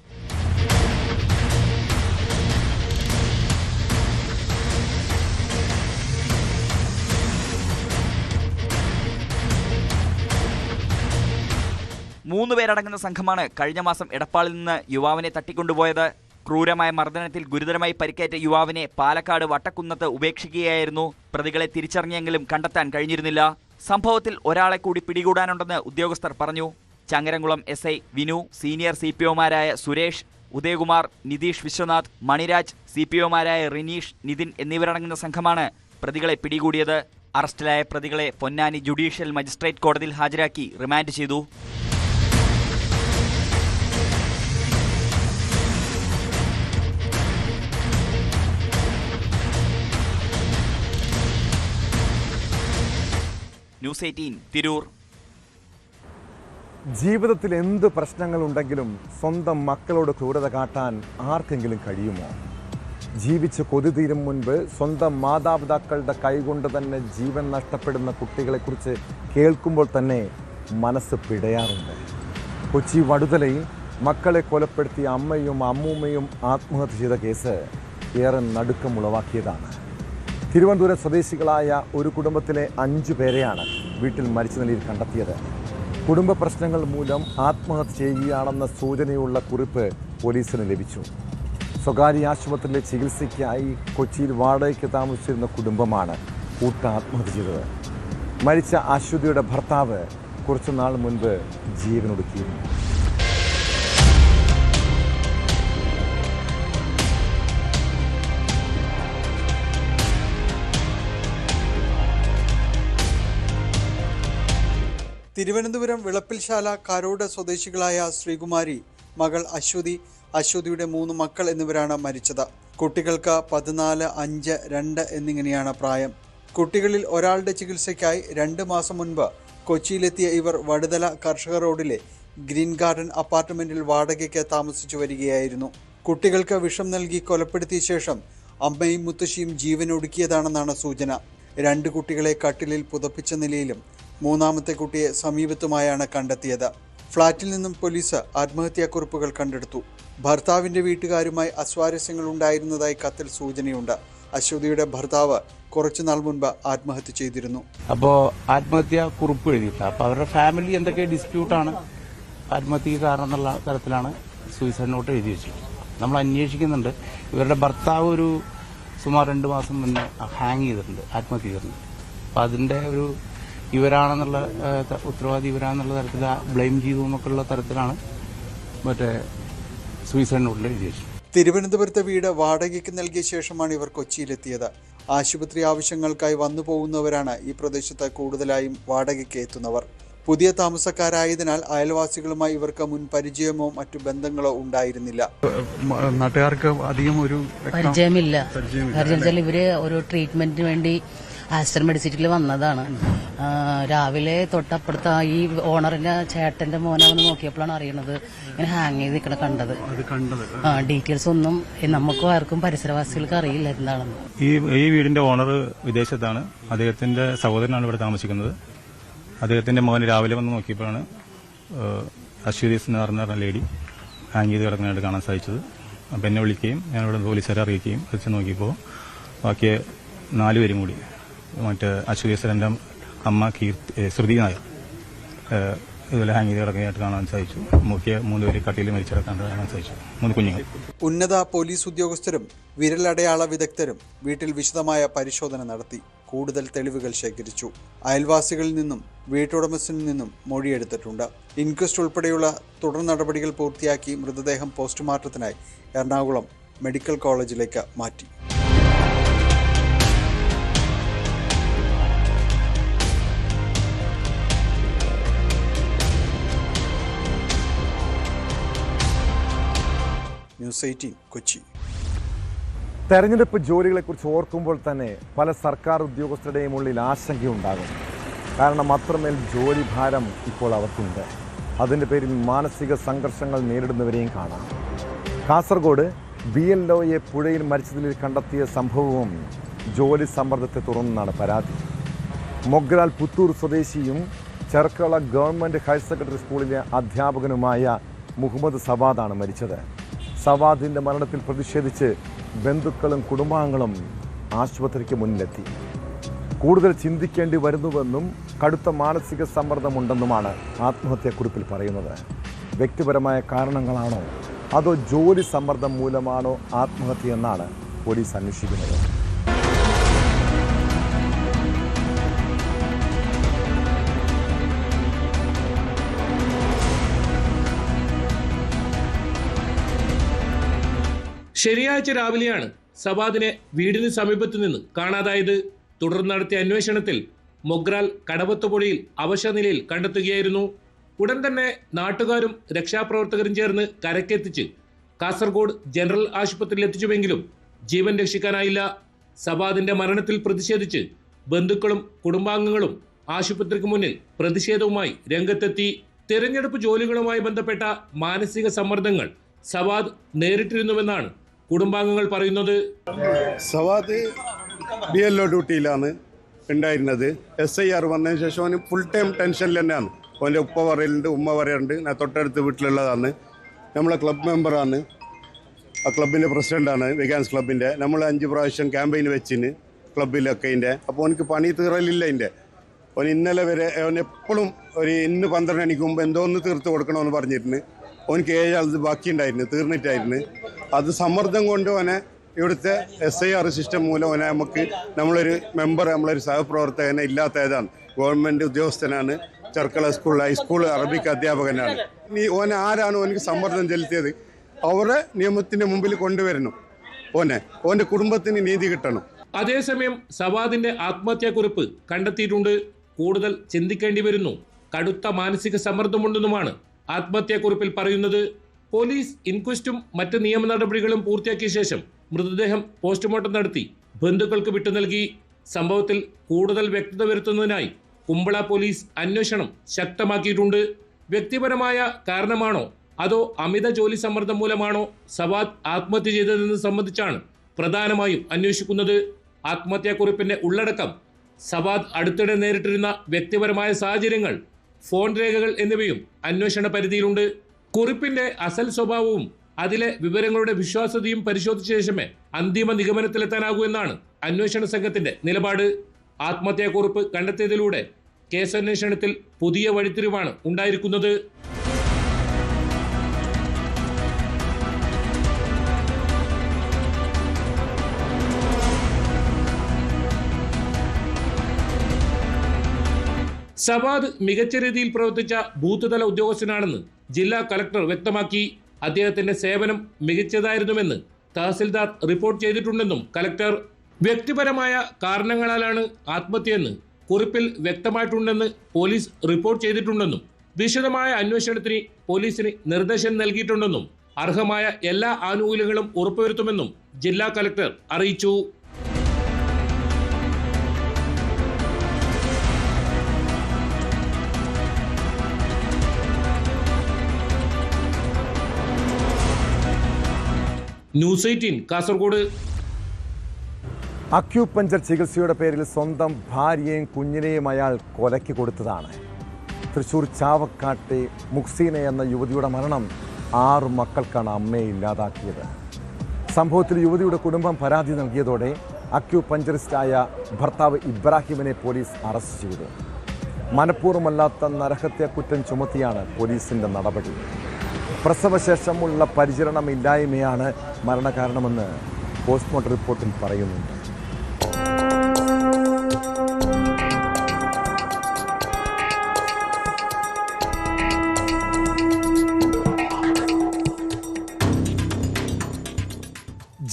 മൂന്നുപേരടങ്ങുന്ന സംഘമാണ് കഴിഞ്ഞ മാസം എടപ്പാളിൽ നിന്ന് യുവാവിനെ തട്ടിക്കൊണ്ടുപോയത്. ക്രൂരമായ മർദ്ദനത്തിൽ ഗുരുതരമായി പരിക്കേറ്റ യുവാവിനെ പാലക്കാട് വട്ടക്കുന്നത്ത് ഉപേക്ഷിക്കുകയായിരുന്നു. പ്രതികളെ തിരിച്ചറിഞ്ഞെങ്കിലും കണ്ടെത്താൻ കഴിഞ്ഞിരുന്നില്ല. സംഭവത്തിൽ ഒരാളെ കൂടി പിടികൂടാനുണ്ടെന്ന് ഉദ്യോഗസ്ഥർ പറഞ്ഞു. ചങ്ങരംകുളം SI വിനു, സീനിയർ CPOമാരായ സുരേഷ്, ഉദയകുമാർ, നിതീഷ് വിശ്വനാഥ്, മണിരാജ്, CPOമാരായ റിനീഷ്, നിതിൻ എന്നിവരടങ്ങുന്ന സംഘമാണ് പ്രതികളെ പിടികൂടിയത്. അറസ്റ്റിലായ പ്രതികളെ പൊന്നാനി ജുഡീഷ്യൽ മജിസ്ട്രേറ്റ് കോടതിയിൽ ഹാജരാക്കി റിമാൻഡ് ചെയ്തു. ന്യൂസ് 18 തിരൂർ. ജീവിതത്തിൽ എന്ത് പ്രശ്നങ്ങളുണ്ടെങ്കിലും സ്വന്തം മക്കളോട് ക്രൂരത കാട്ടാൻ ആർക്കെങ്കിലും കഴിയുമോ? ജീവിച്ച് കൊതി തീരും മുൻപ് സ്വന്തം മാതാപിതാക്കളുടെ കൈകൊണ്ട് തന്നെ ജീവൻ നഷ്ടപ്പെടുന്ന കുട്ടികളെക്കുറിച്ച് കേൾക്കുമ്പോൾ തന്നെ മനസ്സ് പിടയാറുണ്ട്. കൊച്ചി വടുതലയിൽ മക്കളെ കൊലപ്പെടുത്തിയ അമ്മയും അമ്മൂമ്മയും ആത്മഹത്യ ചെയ്ത കേസ് ഏറെ നടുക്കമുളവാക്കിയതാണ്. തിരുവനന്തപുരം സ്വദേശികളായ ഒരു കുടുംബത്തിലെ 5 പേരെയാണ് വീട്ടിൽ മരിച്ച നിലയിൽ കണ്ടെത്തിയത്. കുടുംബ പ്രശ്നങ്ങൾ മൂലം ആത്മഹത്യ ചെയ്യുകയാണെന്ന സൂചനയുള്ള കുറിപ്പ് പോലീസിന് ലഭിച്ചു. സ്വകാര്യ ആശുപത്രിയിലെ ചികിത്സയ്ക്കായി കൊച്ചിയിൽ വാടകയ്ക്ക് താമസിച്ചിരുന്ന കുടുംബമാണ് ആത്മഹത്യ ചെയ്തത്. മരിച്ച അശ്വതിയുടെ ഭർത്താവ് കുറച്ചുനാൾ മുൻപ് ജീവനൊടുക്കിയിരുന്നു. തിരുവനന്തപുരം വിളപ്പിൽശാല കാരോട് സ്വദേശികളായ ശ്രീകുമാരി, മകൾ അശ്വതി, അശ്വതിയുടെ 3 മക്കൾ എന്നിവരാണ് മരിച്ചത്. കുട്ടികൾക്ക് 14, 5, 2 എന്നിങ്ങനെയാണ് പ്രായം. കുട്ടികളിൽ ഒരാളുടെ ചികിത്സയ്ക്കായി 2 മാസം മുൻപ് കൊച്ചിയിലെത്തിയ ഇവർ വടുതല കർഷക റോഡിലെ ഗ്രീൻ ഗാർഡൻ അപ്പാർട്ട്മെന്റിൽ വാടകയ്ക്ക് താമസിച്ചു വരികയായിരുന്നു. കുട്ടികൾക്ക് വിഷം നൽകി കൊലപ്പെടുത്തിയ ശേഷം അമ്മയും മുത്തശ്ശിയും ജീവനൊടുക്കിയതാണെന്നാണ് സൂചന. 2 കുട്ടികളെ കട്ടിലിൽ പുതപ്പിച്ച നിലയിലും 3ാമത്തെ കുട്ടിയെ സമീപത്തുമായാണ് കണ്ടെത്തിയത്. ഫ്ളാറ്റിൽ നിന്നും പോലീസ് ആത്മഹത്യാക്കുറിപ്പുകൾ കണ്ടെടുത്തു. ഭർത്താവിന്റെ വീട്ടുകാരുമായി അസ്വാരസ്യങ്ങൾ ഉണ്ടായിരുന്നതായി കത്തിൽ സൂചനയുണ്ട്. അശ്വതിയുടെ ഭർത്താവ് കുറച്ചുനാൾ മുൻപ് ആത്മഹത്യ ചെയ്തിരുന്നു. അപ്പോൾ ആത്മഹത്യാ കുറിപ്പ് എഴുതിയിട്ടില്ല. അപ്പോൾ അവരുടെ ഫാമിലി എന്തൊക്കെ ഡിസ്പ്യൂട്ടാണ് ആത്മഹത്യക്ക് കാരണം എന്നുള്ള തരത്തിലാണ് സൂയിസൈഡ് നോട്ട് എഴുതി വെച്ചത്. നമ്മൾ അന്വേഷിക്കുന്നുണ്ട്. ഇവരുടെ ഭർത്താവ് ഒരു സുമാർ 2 മാസം മുന്നേ ഹാങ് ചെയ്തിട്ടുണ്ട്, ആത്മഹത്യ ചെയ്തിട്ടുണ്ട്. അപ്പം അതിൻ്റെ ഒരു ഇവരാണെന്നുള്ള ഉത്തരവാദി ഇവരാണെന്നുള്ള തരത്തിൽ ബ്ലെയിം ചെയ്തു എന്നൊക്കെയുള്ള തരത്തിലാണ് മറ്റേ സൂയിസൈഡ് നോട്ടിൽ എഴുതി വെച്ചത്. തിരുവനന്തപുരത്തെ വീട് വാടകയ്ക്ക് നൽകിയ ശേഷമാണ് ഇവർ കൊച്ചിയിലെത്തിയത്. ആശുപത്രി ആവശ്യങ്ങൾക്കായി വന്നു പോകുന്നവരാണ് ഈ പ്രദേശത്ത് കൂടുതലായും വാടകയ്ക്ക് എത്തുന്നവർ. പുതിയ താമസക്കാരായതിനാൽ അയൽവാസികളുമായി ഇവർക്ക് മുൻ പരിചയമോ മറ്റു ബന്ധങ്ങളോ ഉണ്ടായിരുന്നില്ല. നാട്ടുകാർക്ക് അധികം ഒരു പരിചയമില്ല. കാരണം ഇവര് ഒരു ട്രീറ്റ്മെന്റിന് വേണ്ടി ആസ്റ്റർ മെഡിസിറ്റിയിൽ വന്നതാണ്. രാവിലെ തൊട്ടപ്പുറത്ത് ഈ ഓണറിന്റെ ചേട്ടന്റെ മോനെ വന്ന് നോക്കിയപ്പോഴാണ് അറിയണത് ഇങ്ങനെ ഹാങ് ചെയ്ത് നിൽക്കണ കണ്ടത്. ഡീറ്റെയിൽസ് ഒന്നും നമുക്കും ആർക്കും പരിസരവാസികൾക്ക് അറിയില്ല എന്താണെന്ന്. ഈ വീടിന്റെ ഓണർ വിദേശത്താണ്. അദ്ദേഹത്തിന്റെ സഹോദരനാണ് ഇവിടെ താമസിക്കുന്നത്. അദ്ദേഹത്തിന്റെ മോന് രാവിലെ വന്ന് നോക്കിയപ്പോഴാണ് അശ്വതി എന്ന് പറഞ്ഞ ലേഡി ഹാങ് ചെയ്ത് കിടക്കുന്നതായിട്ട് കാണാൻ സാധിച്ചത്. അപ്പം എന്നെ വിളിക്കുകയും ഞാനിവിടെ പോലീസുകാരെ അറിയിക്കുകയും വെച്ച് നോക്കിയപ്പോൾ ബാക്കി 4 പേരും കൂടി മറ്റേ അശ്വതി സാറിന്റെ അമ്മ ശ്രുതി നായർ ഇതുപോലെ ഹാങ് ചെയ്ത് കിടക്കുന്നതായിട്ട് കാണാൻ സാധിച്ചു. മുഖ്യ 3 പേര് കട്ടിയിൽ മരിച്ചു കിടക്കാണ്ട് കാണാൻ സാധിച്ചു. 3 കുഞ്ഞുങ്ങൾ. ഉന്നത പോലീസ് ഉദ്യോഗസ്ഥരും വിരലടയാള വിദഗ്ധരും വീട്ടിൽ വിശദമായ പരിശോധന നടത്തി. കൂടുതൽ തെളിവുകൾ ശേഖരിച്ചു. അയൽവാസികളിൽ നിന്നും വീട്ടുടമസ്ഥനിൽ നിന്നും മൊഴിയെടുത്തിട്ടുണ്ട്. ഇൻക്വസ്റ്റ് ഉൾപ്പെടെയുള്ള തുടർ നടപടികൾ പൂർത്തിയാക്കി മൃതദേഹം പോസ്റ്റ്മോർട്ടത്തിനായി എറണാകുളം മെഡിക്കൽ കോളേജിലേക്ക് മാറ്റി. ന്യൂസ് 18 കൊച്ചി. തെരഞ്ഞെടുപ്പ് ജോലികളെക്കുറിച്ച് ഓർക്കുമ്പോൾ തന്നെ പല സർക്കാർ ഉദ്യോഗസ്ഥരുടെയും ഉള്ളിൽ ആശങ്കയുണ്ടാകും. കാരണം അത്രമേൽ ജോലി ഭാരം ഇപ്പോൾ അവർക്കുണ്ട്. അതിൻ്റെ പേരിൽ മാനസിക സംഘർഷങ്ങൾ നേരിടുന്നവരെയും കാണാം. കാസർഗോഡ് BLOയെ പുഴയിൽ മരിച്ചതിൽ കണ്ടെത്തിയ സംഭവവും ജോലി സമ്മർദ്ദത്തെ തുടർന്നാണ് പരാതി. മൊഗ്രാൽ പുത്തൂർ സ്വദേശിയും ചെർക്കള ഗവൺമെൻറ് ഹയർ സെക്കൻഡറി സ്കൂളിലെ അധ്യാപകനുമായ മുഹമ്മദ് സവാദാണ് മരിച്ചത്. സവാദിൻ്റെ മരണത്തിൽ പ്രതിഷേധിച്ച് ബന്ധുക്കളും കുടുംബാംഗങ്ങളും ആശുപത്രിക്ക് മുന്നിലെത്തി. കൂടുതൽ ചിന്തിക്കേണ്ടി വരുന്നുവെന്നും കടുത്ത മാനസിക സമ്മർദ്ദമുണ്ടെന്നുമാണ് ആത്മഹത്യാക്കുറിപ്പിൽ പറയുന്നത്. വ്യക്തിപരമായ കാരണങ്ങളാണോ അതോ ജോലി സമ്മർദ്ദം മൂലമാണോ ആത്മഹത്യ എന്നാണ് പോലീസ് അന്വേഷിക്കുന്നത്. ശനിയാഴ്ച രാവിലെയാണ് സവാദിനെ വീടിന് സമീപത്തു നിന്ന് കാണാതായത്. തുടർന്ന് നടത്തിയ അന്വേഷണത്തിൽ മൊഗ്രാൽ കടവത്തുപുഴയിൽ അവശനിലയിൽ കണ്ടെത്തുകയായിരുന്നു. ഉടൻ തന്നെ നാട്ടുകാരും രക്ഷാപ്രവർത്തകരും ചേർന്ന് കരക്കെത്തിച്ച് കാസർഗോഡ് ജനറൽ ആശുപത്രിയിൽ എത്തിച്ചുവെങ്കിലും ജീവൻ രക്ഷിക്കാനായില്ല. സവാദിന്റെ മരണത്തിൽ പ്രതിഷേധിച്ച് ബന്ധുക്കളും കുടുംബാംഗങ്ങളും ആശുപത്രിക്ക് മുന്നിൽ പ്രതിഷേധവുമായി രംഗത്തെത്തി. തെരഞ്ഞെടുപ്പ് ജോലികളുമായി ബന്ധപ്പെട്ട മാനസിക സമ്മർദ്ദങ്ങൾ സവാദ് നേരിട്ടിരുന്നുവെന്നാണ് കുടുംബാംഗങ്ങൾ പറയുന്നത്. സവാദ് BLO ഡ്യൂട്ടിയിലാണ് ഉണ്ടായിരുന്നത്. SIR വന്നതിന് ശേഷം അവന് ഫുൾ ടൈം ടെൻഷനിൽ തന്നെയാണ്. അവൻ്റെ ഉപ്പ പറയലുണ്ട്, ഉമ്മ പറയാറുണ്ട്. ഞാൻ തൊട്ടടുത്ത് വീട്ടിലുള്ളതാണ്. നമ്മളെ ക്ലബ് മെമ്പറാണ്, ആ ക്ലബിൻ്റെ പ്രസിഡൻ്റാണ്, വെഗാൻസ് ക്ലബിൻ്റെ. നമ്മൾ 5 പ്രാവശ്യം ക്യാമ്പയിൻ വെച്ചിന് ക്ലബിലൊക്കെ ഇതിൻ്റെ. അപ്പോൾ അവനക്ക് പണി തീറലില്ല ഇതിൻ്റെ. അവൻ ഇന്നലെ വരെ അവൻ എപ്പോഴും ഇന്ന് 12 മണിക്ക് മുമ്പ് എന്തോ ഒന്ന് തീർത്ത് കൊടുക്കണമെന്ന് പറഞ്ഞിരുന്നു. അവനക്ക് 7 ആൾ ബാക്കിയുണ്ടായിരുന്നു, തീർന്നിട്ടായിരുന്നു. അത് സമ്മർദ്ദം കൊണ്ട് അവനെ ഇവിടുത്തെ SIR സിസ്റ്റം മൂലം അവനെ നമ്മളൊരു മെമ്പർ, നമ്മളൊരു സഹപ്രവർത്തകനെ ഇല്ലാത്തതാണ്. ഗവൺമെൻറ് ഉദ്യോഗസ്ഥനാണ്, ചെർക്കള സ്കൂൾ ഹൈസ്കൂൾ അറബിക് അധ്യാപകനാണ്. ഓനെ ആരാണ് ഓനക്ക് സമ്മർദ്ദം ചെലുത്തിയത് അവരെ നിയമത്തിൻ്റെ മുമ്പിൽ കൊണ്ടുവരണം. ഓൻ്റെ കുടുംബത്തിന് നീതി കിട്ടണം. അതേസമയം സവാദിന്റെ ആത്മഹത്യാക്കുറിപ്പ് കണ്ടെത്തിയിട്ടുണ്ട്. കൂടുതൽ ചിന്തിക്കേണ്ടി വരുന്നു, കടുത്ത മാനസിക സമ്മർദ്ദമുണ്ടെന്നുമാണ് ആത്മഹത്യാക്കുറിപ്പിൽ പറയുന്നത്. പോലീസ് ഇൻക്വസ്റ്റും മറ്റ് നിയമ നടപടികളും പൂർത്തിയാക്കിയ ശേഷം മൃതദേഹം പോസ്റ്റ്മോർട്ടം നടത്തി ബന്ധുക്കൾക്ക് വിട്ടു നൽകി. സംഭവത്തിൽ കൂടുതൽ വ്യക്തത വരുത്തുന്നതിനായി കുമ്പള പോലീസ് അന്വേഷണം ശക്തമാക്കിയിട്ടുണ്ട്. വ്യക്തിപരമായ കാരണമാണോ അതോ അമിത ജോലി സമ്മർദ്ദം മൂലമാണോ സവാദ് ആത്മഹത്യ ചെയ്തതെന്ന് സംബന്ധിച്ചാണ് പ്രധാനമായും അന്വേഷിക്കുന്നത്. ആത്മഹത്യാക്കുറിപ്പിന്റെ ഉള്ളടക്കം, സവാദ് അടുത്തിടെ നേരിട്ടിരുന്ന വ്യക്തിപരമായ സാഹചര്യങ്ങൾ, ഫോൺ രേഖകൾ എന്നിവയും അന്വേഷണ പരിധിയിലുണ്ട്. കുറിപ്പിന്റെ അസൽ സ്വഭാവവും അതിലെ വിവരങ്ങളുടെ വിശ്വാസ്യതയും പരിശോധിച്ച ശേഷമേ അന്തിമ നിഗമനത്തിലെത്താനാകൂ എന്നാണ് അന്വേഷണ സംഘത്തിന്റെ നിലപാട്. ആത്മഹത്യാക്കുറിപ്പ് കണ്ടെത്തിയതിലൂടെ കേസന്വേഷണത്തിൽ പുതിയ വഴിത്തിരിവാണ് ഉണ്ടായിരിക്കുന്നത്. സവാദ് മികച്ച രീതിയിൽ പ്രവർത്തിച്ച ബൂത്ത് തല ഉദ്യോഗസ്ഥനാണെന്ന് ജില്ലാ കലക്ടർ വ്യക്തമാക്കി. അദ്ദേഹത്തിന്റെ സേവനം മികച്ചതായിരുന്നുവെന്ന് തഹസിൽദാർ റിപ്പോർട്ട് ചെയ്തിട്ടുണ്ടെന്നും കലക്ടർ. വ്യക്തിപരമായ കാരണങ്ങളാലാണ് ആത്മഹത്യയെന്ന് കുറിപ്പിൽ വ്യക്തമായിട്ടുണ്ടെന്ന് പോലീസ് റിപ്പോർട്ട് ചെയ്തിട്ടുണ്ടെന്നും വിശദമായ അന്വേഷണത്തിന് പോലീസിന് നിർദ്ദേശം നൽകിയിട്ടുണ്ടെന്നും അർഹമായ എല്ലാ ആനുകൂല്യങ്ങളും ഉറപ്പുവരുത്തുമെന്നും ജില്ലാ കലക്ടർ അറിയിച്ചു. ന്യൂസ് 18 കാസർഗോഡ്. അക്യൂപഞ്ചർ ചികിത്സയുടെ പേരിൽ സ്വന്തം ഭാര്യയെയും കുഞ്ഞിനെയും അയാൾ കൊലയ്ക്ക് കൊടുത്തതാണ്. തൃശ്ശൂർ ചാവക്കാട്ടെ മുക്സീന എന്ന യുവതിയുടെ മരണം 6 മക്കൾക്കാണ് അമ്മയെ ഇല്ലാതാക്കിയത്. സംഭവത്തിൽ യുവതിയുടെ കുടുംബം പരാതി നൽകിയതോടെ അക്യൂപഞ്ചറിസ്റ്റായ ഭർത്താവ് ഇബ്രാഹിമിനെ പോലീസ് അറസ്റ്റ് ചെയ്തു. മനഃപൂർവ്വമല്ലാത്ത നരഹത്യാ കുറ്റം ചുമത്തിയാണ് പോലീസിൻ്റെ നടപടി. പ്രസവശേഷമുള്ള പരിചരണമില്ലായ്മയാണ് മരണകാരണമെന്ന് പോസ്റ്റ്മോർട്ടം റിപ്പോർട്ടിൽ പറയുന്നുണ്ട്.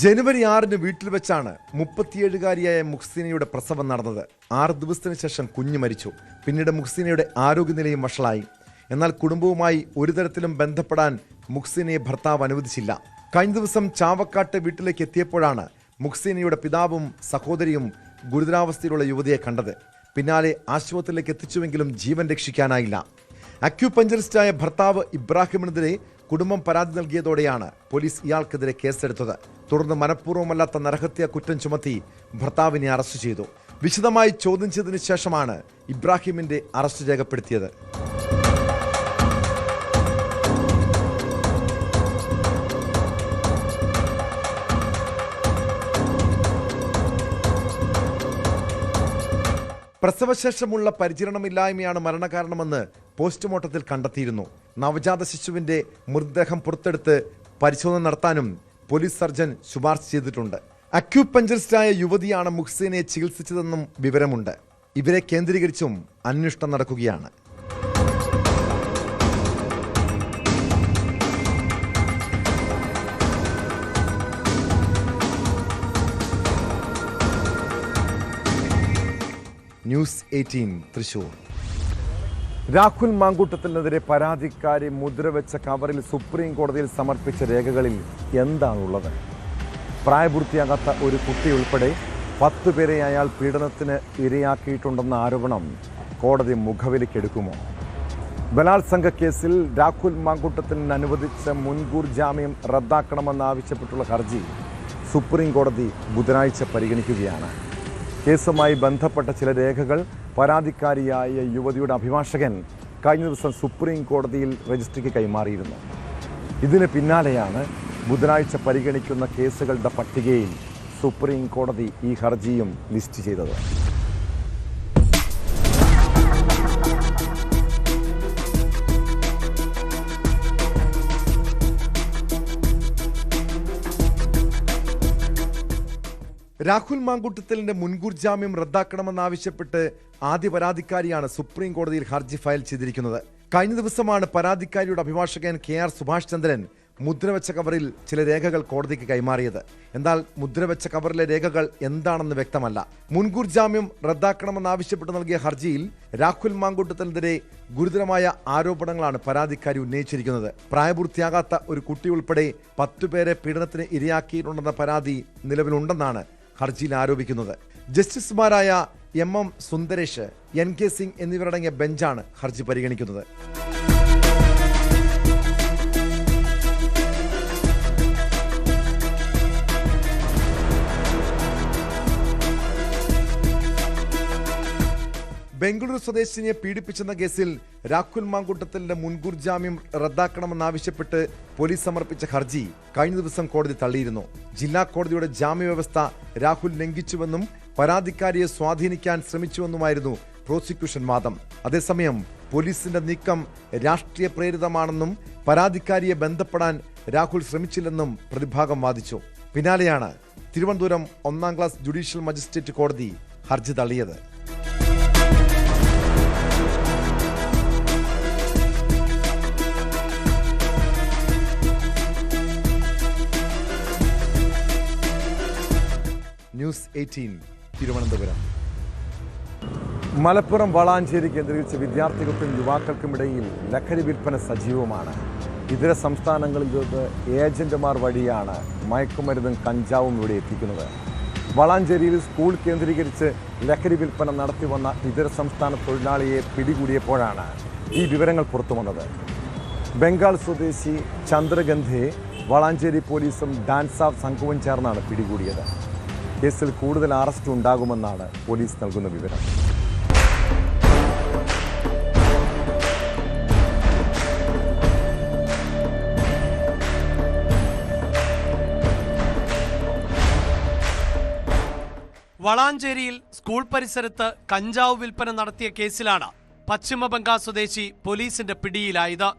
ജനുവരി 6 വീട്ടിൽ വെച്ചാണ് 37-കാരിയായ മുഹ്സിനയുടെ പ്രസവം നടന്നത്. 6 ദിവസത്തിന് ശേഷം കുഞ്ഞ് മരിച്ചു. പിന്നീട് മുഹ്സിനയുടെ ആരോഗ്യനിലയും വഷളായി. എന്നാൽ കുടുംബവുമായി ഒരു തരത്തിലും ബന്ധപ്പെടാൻ മുഹ്സിനയെ ഭർത്താവ് അനുവദിച്ചില്ല. കഴിഞ്ഞ ദിവസം ചാവക്കാട്ട് വീട്ടിലേക്ക് എത്തിയപ്പോഴാണ് മുഹ്സീനയുടെ പിതാവും സഹോദരിയും ഗുരുതരാവസ്ഥയിലുള്ള യുവതിയെ കണ്ടത്. പിന്നാലെ ആശുപത്രിയിലേക്ക് എത്തിച്ചുവെങ്കിലും ജീവൻ രക്ഷിക്കാനായില്ല. അക്യൂപഞ്ചറിസ്റ്റായ ഭർത്താവ് ഇബ്രാഹിമിനെതിരെ കുടുംബം പരാതി നൽകിയതോടെയാണ് പോലീസ് ഇയാൾക്കെതിരെ കേസെടുത്തത്. തുടർന്ന് മനഃപൂർവ്വമല്ലാത്ത നരഹത്യാ കുറ്റം ചുമത്തി ഭർത്താവിനെ അറസ്റ്റ് ചെയ്തു. വിശദമായി ചോദ്യം ചെയ്തതിനു ശേഷമാണ് ഇബ്രാഹിമിന്റെ അറസ്റ്റ് രേഖപ്പെടുത്തിയത്. പ്രസവശേഷമുള്ള പരിചരണമില്ലായ്മയാണ് മരണകാരണമെന്ന് പോസ്റ്റ്മോർട്ടത്തിൽ കണ്ടെത്തിയിരുന്നു. നവജാത ശിശുവിന്റെ മൃതദേഹം പുറത്തെടുത്ത് പരിശോധന നടത്താനും പോലീസ് സർജൻ ശുപാർശ ചെയ്തിട്ടുണ്ട്. അക്യൂപഞ്ചറിസ്റ്റായ യുവതിയാണ് മുഹ്സീനെ ചികിത്സിച്ചതെന്നും വിവരമുണ്ട്. ഇവരെ കേന്ദ്രീകരിച്ചും അന്വേഷണം നടക്കുകയാണ്. ന്യൂസ് 18 തൃശൂർ. രാഹുൽ മാങ്കൂട്ടത്തിനെതിരെ പരാതിക്കാരി മുദ്രവെച്ച കവറിൽ സുപ്രീം കോടതിയിൽ സമർപ്പിച്ച രേഖകളിൽ എന്താണുള്ളത്? പ്രായപൂർത്തിയാകാത്ത ഒരു കുട്ടി ഉൾപ്പെടെ 10 പേരെ അയാൾ പീഡനത്തിന് ഇരയാക്കിയിട്ടുണ്ടെന്ന ആരോപണം കോടതി മുഖവിലക്കെടുക്കുമോ? ബലാത്സംഗ കേസിൽ രാഹുൽ മാങ്കൂട്ടത്തിന് അനുവദിച്ച മുൻകൂർ ജാമ്യം റദ്ദാക്കണമെന്നാവശ്യപ്പെട്ടുള്ള ഹർജി സുപ്രീം കോടതി ബുധനാഴ്ച പരിഗണിക്കുകയാണ്. കേസുമായി ബന്ധപ്പെട്ട ചില രേഖകൾ പരാതിക്കാരിയായ യുവതിയുടെ അഭിഭാഷകൻ കഴിഞ്ഞ ദിവസം സുപ്രീം കോടതിയിൽ രജിസ്ട്രിക്ക് കൈമാറിയിരുന്നു. ഇതിന് പിന്നാലെയാണ് ബുധനാഴ്ച പരിഗണിക്കുന്ന കേസുകളുടെ പട്ടികയിൽ സുപ്രീം കോടതി ഈ ഹർജിയും ലിസ്റ്റ് ചെയ്തത്. രാഹുൽ മാങ്കൂട്ടത്തിലിന്റെ മുൻകൂർ ജാമ്യം റദ്ദാക്കണമെന്നാവശ്യപ്പെട്ട് ആദ്യ പരാതിക്കാരിയാണ് സുപ്രീം കോടതിയിൽ ഹർജി ഫയൽ ചെയ്തിരിക്കുന്നത്. കഴിഞ്ഞ ദിവസമാണ് പരാതിക്കാരിയുടെ അഭിഭാഷകൻ KR സുഭാഷ് ചന്ദ്രൻ മുദ്രവെച്ച കവറിൽ ചില രേഖകൾ കോടതിക്ക് കൈമാറിയത്. എന്നാൽ മുദ്രവെച്ച കവറിലെ രേഖകൾ എന്താണെന്ന് വ്യക്തമല്ല. മുൻകൂർ ജാമ്യം റദ്ദാക്കണമെന്നാവശ്യപ്പെട്ട് നൽകിയ ഹർജിയിൽ രാഹുൽ മാങ്കൂട്ടത്തിനെതിരെ ഗുരുതരമായ ആരോപണങ്ങളാണ് പരാതിക്കാരി ഉന്നയിച്ചിരിക്കുന്നത്. പ്രായപൂർത്തിയാകാത്ത ഒരു കുട്ടി ഉൾപ്പെടെ 10 പേരെ പീഡനത്തിന് ഇരയാക്കിയിട്ടുണ്ടെന്ന പരാതി നിലവിലുണ്ടെന്നാണ് ഹർജിയിൽ ആരോപിക്കുന്നത്. ജസ്റ്റിസുമാരായ MM സുന്ദരേഷ്, NK സിംഗ് എന്നിവരടങ്ങിയ ബെഞ്ചാണ് ഹർജി പരിഗണിക്കുന്നത്. ബംഗളൂരു സ്വദേശിനിയെ പീഡിപ്പിച്ചെന്ന കേസിൽ രാഹുൽ മാങ്കൂട്ടത്തിലിന്റെ മുൻകൂർ ജാമ്യം റദ്ദാക്കണമെന്നാവശ്യപ്പെട്ട് പോലീസ് സമർപ്പിച്ച ഹർജി കഴിഞ്ഞ ദിവസം കോടതി തള്ളിയിരുന്നു. ജില്ലാ കോടതിയുടെ ജാമ്യവ്യവസ്ഥ രാഹുൽ ലംഘിച്ചുവെന്നും പരാതിക്കാരിയെ സ്വാധീനിക്കാൻ ശ്രമിച്ചുവെന്നുമായിരുന്നു പ്രോസിക്യൂഷൻ വാദം. അതേസമയം പോലീസിന്റെ നീക്കം രാഷ്ട്രീയ പ്രേരിതമാണെന്നും പരാതിക്കാരിയെ ബന്ധപ്പെടാൻ രാഹുൽ ശ്രമിച്ചില്ലെന്നും പ്രതിഭാഗം വാദിച്ചു. പിന്നാലെയാണ് തിരുവനന്തപുരം 1ാം ക്ലാസ് ജുഡീഷ്യൽ മജിസ്ട്രേറ്റ് കോടതി ഹർജി തള്ളിയത്. ന്യൂസ് 18 തിരുവനന്തപുരം. മലപ്പുറം വളാഞ്ചേരി കേന്ദ്രീകരിച്ച് വിദ്യാർത്ഥികൾക്കും യുവാക്കൾക്കുമിടയിൽ ലഹരി വിൽപ്പന സജീവമാണ്. ഇതര സംസ്ഥാനങ്ങളിൽ നിന്ന് ഏജന്റുമാർ വഴിയാണ് മയക്കുമരുന്നും കഞ്ചാവും ഇവിടെ എത്തിക്കുന്നത്. വളാഞ്ചേരിയിൽ സ്കൂൾ കേന്ദ്രീകരിച്ച് ലഹരി വിൽപ്പന നടത്തി വന്ന ഇതര സംസ്ഥാന തൊഴിലാളിയെ പിടികൂടിയപ്പോഴാണ് ഈ വിവരങ്ങൾ പുറത്തു വന്നത്. ബംഗാൾ സ്വദേശി ചന്ദ്രഗന്ധയെ വളാഞ്ചേരി പോലീസും ഡാൻസ് ഓഫ് സംഘവും ചേർന്നാണ് പിടികൂടിയത്. കേസിൽ കൂടുതൽ അറസ്റ്റ് ഉണ്ടാകുമെന്നാണ് പോലീസ് നൽകുന്ന വിവരം. വളാഞ്ചേരിയിൽ സ്കൂൾ പരിസരത്ത് കഞ്ചാവ് വിൽപ്പന നടത്തിയ കേസിലാണ് പശ്ചിമബംഗാൾ സ്വദേശി പോലീസിന്റെ പിടിയിലായത്.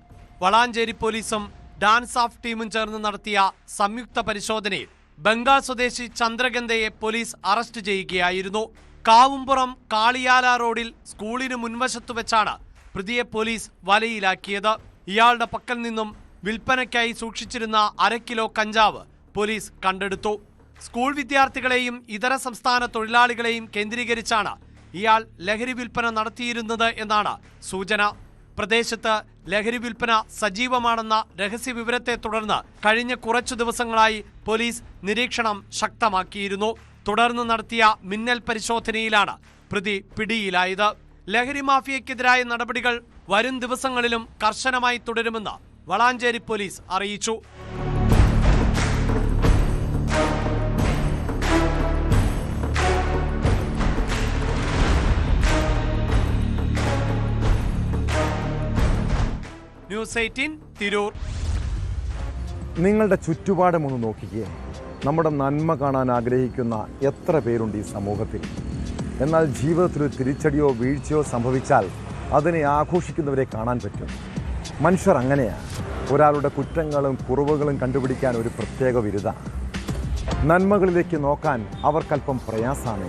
വളാഞ്ചേരി പോലീസും ഡാൻസ് ഓഫ് ടീമും ചേർന്ന് നടത്തിയ സംയുക്ത പരിശോധനയിൽ ബംഗാൾ സ്വദേശി ചന്ദ്രഗന്ധയെ പോലീസ് അറസ്റ്റ് ചെയ്യുകയായിരുന്നു. കാവുംപുറം കാളിയാല റോഡിൽ സ്കൂളിന് മുൻവശത്തു വെച്ചാണ് പ്രതിയെ പോലീസ് വലയിലാക്കിയത്. ഇയാളുടെ പക്കൽ നിന്നും വിൽപ്പനയ്ക്കായി സൂക്ഷിച്ചിരുന്ന 1/2 കിലോ കഞ്ചാവ് പോലീസ് കണ്ടെടുത്തു. സ്കൂൾ വിദ്യാർത്ഥികളെയും ഇതര സംസ്ഥാന തൊഴിലാളികളെയും കേന്ദ്രീകരിച്ചാണ് ഇയാൾ ലഹരി വിൽപ്പന നടത്തിയിരുന്നത് എന്നാണ് സൂചന. പ്രദേശത്ത് ലഹരി വിൽപ്പന സജീവമാണെന്ന രഹസ്യ വിവരത്തെ തുടർന്ന് കഴിഞ്ഞ കുറച്ചു ദിവസങ്ങളായി പോലീസ് നിരീക്ഷണം ശക്തമാക്കിയിരുന്നു. തുടർന്ന് നടത്തിയ മിന്നൽ പരിശോധനയിലാണ് പ്രതി പിടിയിലായത്. ലഹരി മാഫിയക്കെതിരായ നടപടികൾ വരും ദിവസങ്ങളിലും കർശനമായി തുടരുമെന്ന് വളാഞ്ചേരി പോലീസ് അറിയിച്ചു. ന്യൂസ് 18 തിരൂർ. നിങ്ങളുടെ ചുറ്റുപാടും ഒന്ന് നോക്കിക്കേ. നമ്മുടെ നന്മ കാണാൻ ആഗ്രഹിക്കുന്ന എത്ര പേരുണ്ട് ഈ സമൂഹത്തിൽ? എന്നാൽ ജീവിതത്തിൽ ഒരു തിരിച്ചടിയോ വീഴ്ചയോ സംഭവിച്ചാൽ അതിനെ ആഘോഷിക്കുന്നവരെ കാണാൻ പറ്റും. മനുഷ്യർ അങ്ങനെയാണ്. ഒരാളുടെ കുറ്റങ്ങളും കുറവുകളും കണ്ടുപിടിക്കാൻ ഒരു പ്രത്യേക വിരുദാണ്. നന്മകളിലേക്ക് നോക്കാൻ അവർക്കല്പം പ്രയാസമാണ്.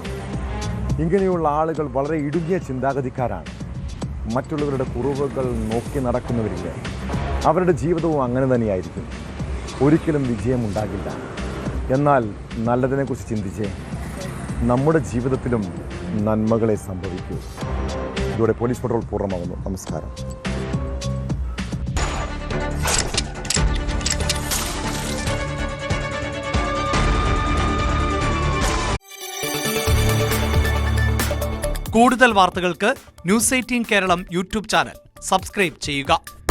ഇങ്ങനെയുള്ള ആളുകൾ വളരെ ഇടുങ്ങിയ ചിന്താഗതിക്കാരാണ്. മറ്റുള്ളവരുടെ കുറവുകൾ നോക്കി നടക്കുന്നവരില്ല. അവരുടെ ജീവിതവും അങ്ങനെ തന്നെയായിരിക്കും. ഒരിക്കലും വിജയമുണ്ടാകില്ല. എന്നാൽ നല്ലതിനെക്കുറിച്ച് ചിന്തിച്ചേ. നമ്മുടെ ജീവിതത്തിലും നന്മകളെ സംഭവിക്കൂ. ഇതോടെ പോലീസ് പട്രോൾ പൂർണ്ണമാകുന്നു. നമസ്കാരം. കൂടുതൽ വാർത്തകൾക്ക് news 18 Keralam YouTube channel subscribe ചെയ്യുക.